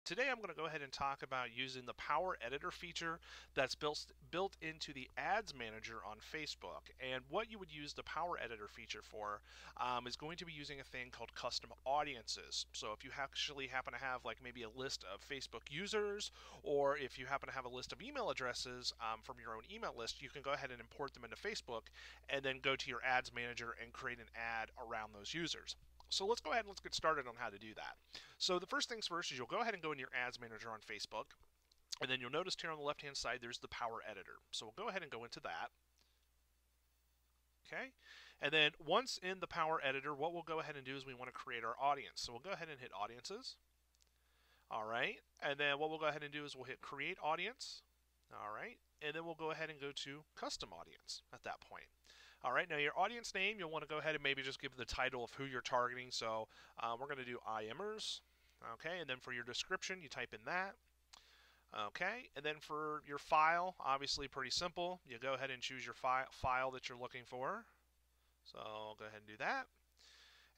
Today I'm going to go ahead and talk about using the Power Editor feature that's built into the Ads Manager on Facebook. And what you would use the Power Editor feature for is going to be using a thing called custom audiences. So if you actually happen to have like maybe a list of Facebook users, or if you happen to have a list of email addresses from your own email list, you can go ahead and import them into Facebook and then go to your Ads Manager and create an ad around those users. So let's go ahead and let's get started on how to do that. So the first things first is you'll go ahead and go in your Ads Manager on Facebook, and then you'll notice here on the left-hand side there's the Power Editor. So we'll go ahead and go into that. Okay, and then once in the Power Editor, what we'll go ahead and do is we want to create our audience. So we'll go ahead and hit Audiences. All right, and then what we'll go ahead and do is we'll hit Create Audience. All right, and then we'll go ahead and go to Custom Audience at that point. All right, now your audience name, you'll want to go ahead and maybe just give the title of who you're targeting. So we're going to do IMers. Okay, and then for your description, you type in that. Okay, and then for your file, obviously pretty simple. You go ahead and choose your file that you're looking for. So I'll go ahead and do that.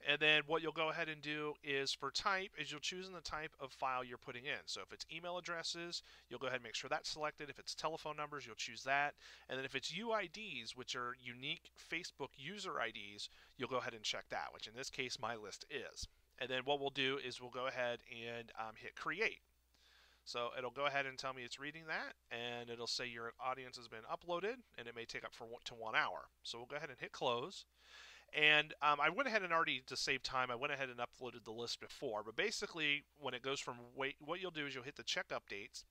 And then what you'll go ahead and do is for type is you'll choose the type of file you're putting in. So if it's email addresses, you'll go ahead and make sure that's selected. If it's telephone numbers, you'll choose that. And then if it's UIDs, which are unique Facebook user IDs, you'll go ahead and check that, which in this case my list is. And then what we'll do is we'll go ahead and hit create. So it'll go ahead and tell me it's reading that, and it'll say your audience has been uploaded, and it may take up to 1 hour. So we'll go ahead and hit close. And I went ahead and already, to save time, I went ahead and uploaded the list before. But basically, when it goes from wait, what you'll do is you'll hit the check updates,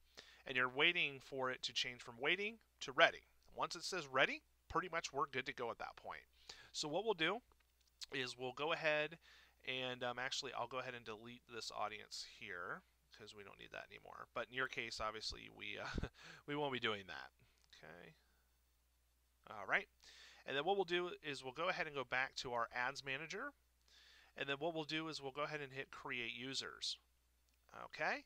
and you're waiting for it to change from waiting to ready. Once it says ready, pretty much we're good to go at that point. So what we'll do is we'll go ahead and actually I'll go ahead and delete this audience here because we don't need that anymore. But in your case, obviously, we we won't be doing that. Okay. All right. And then what we'll do is we'll go ahead and go back to our Ads Manager. And then what we'll do is we'll go ahead and hit Create Users. Okay?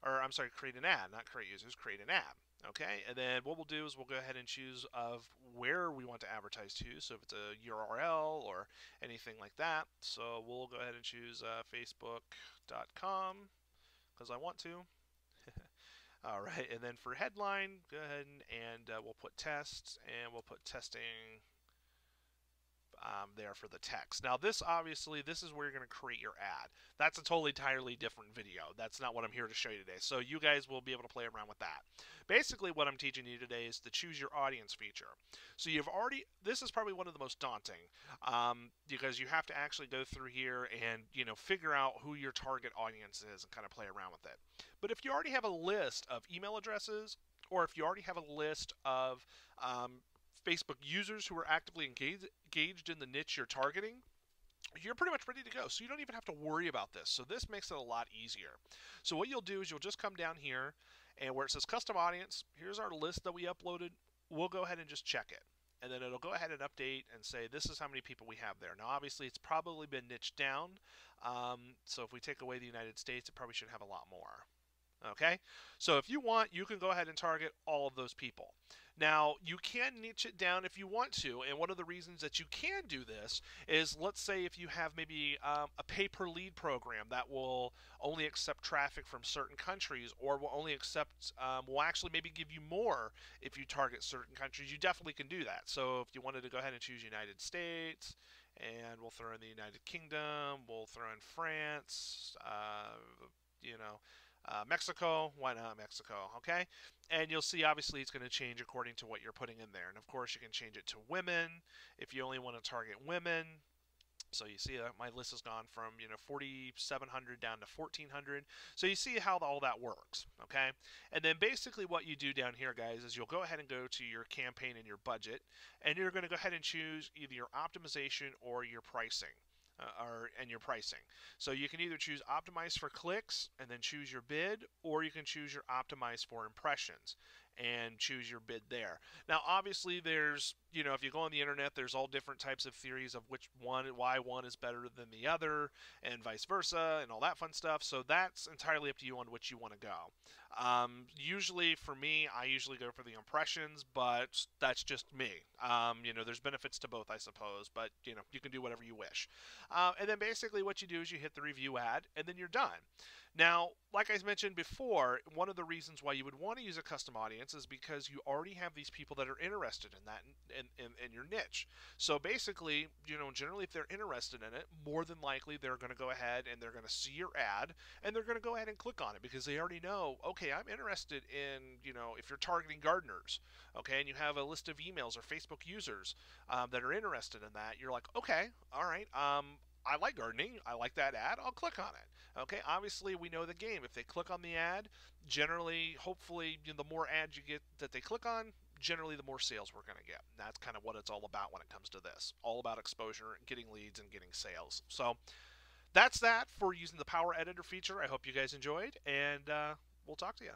Or I'm sorry, create an ad, not create users, create an ad. Okay? And then what we'll do is we'll go ahead and choose of where we want to advertise to. So if it's a URL or anything like that. So we'll go ahead and choose facebook.com because I want to. All right, and then for headline, go ahead and we'll put tests, and we'll put testing there for the text. Now this obviously, this is where you're going to create your ad. That's a totally entirely different video. That's not what I'm here to show you today. So you guys will be able to play around with that. Basically what I'm teaching you today is the choose your audience feature. So you've already, this is probably one of the most daunting because you have to actually go through here and figure out who your target audience is and kind of play around with it. But if you already have a list of email addresses, or if you already have a list of Facebook users who are actively engaged in the niche you're targeting, you're pretty much ready to go. So you don't even have to worry about this. So this makes it a lot easier. So what you'll do is you'll just come down here, and where it says custom audience, here's our list that we uploaded. We'll go ahead and just check it. And then it'll go ahead and update and say this is how many people we have there. Now obviously it's probably been niched down. So if we take away the United States, it probably should have a lot more. Okay, so if you want, you can go ahead and target all of those people. Now, you can niche it down if you want to, and one of the reasons that you can do this is, let's say if you have maybe a pay-per-lead program that will only accept traffic from certain countries, or will only accept, will actually maybe give you more if you target certain countries, you definitely can do that. So if you wanted to go ahead and choose United States, and we'll throw in the United Kingdom, we'll throw in France, Mexico, why not Mexico, okay? And you'll see obviously it's going to change according to what you're putting in there. And of course you can change it to women if you only want to target women. So you see that my list has gone from 4,700 down to 1,400. So you see how all that works, okay? And then basically what you do down here, guys, is you'll go ahead and go to your campaign and your budget, and you're going to go ahead and choose either your optimization or your pricing. And your pricing. So you can either choose optimize for clicks and then choose your bid, or you can choose your optimize for impressions and choose your bid there. Now obviously there's, if you go on the internet, there's all different types of theories of why one is better than the other and vice versa and all that fun stuff. So that's entirely up to you on which you want to go. Usually for me, I usually go for the impressions, but that's just me. There's benefits to both, I suppose, but you can do whatever you wish. And then basically what you do is you hit the review ad and then you're done. Now, like I mentioned before, one of the reasons why you would want to use a custom audience is because you already have these people that are interested in that in your niche. So basically, generally if they're interested in it, more than likely they're going to go ahead and they're going to see your ad and they're going to go ahead and click on it because they already know, okay, I'm interested in, if you're targeting gardeners, okay, and you have a list of emails or Facebook users that are interested in that, you're like, okay, all right, I like gardening. I like that ad. I'll click on it. Okay, obviously we know the game. If they click on the ad, generally, hopefully, the more ads you get that they click on, generally the more sales we're going to get. And that's kind of what it's all about when it comes to this. All about exposure, getting leads, and getting sales. So that's that for using the Power Editor feature. I hope you guys enjoyed, and we'll talk to you.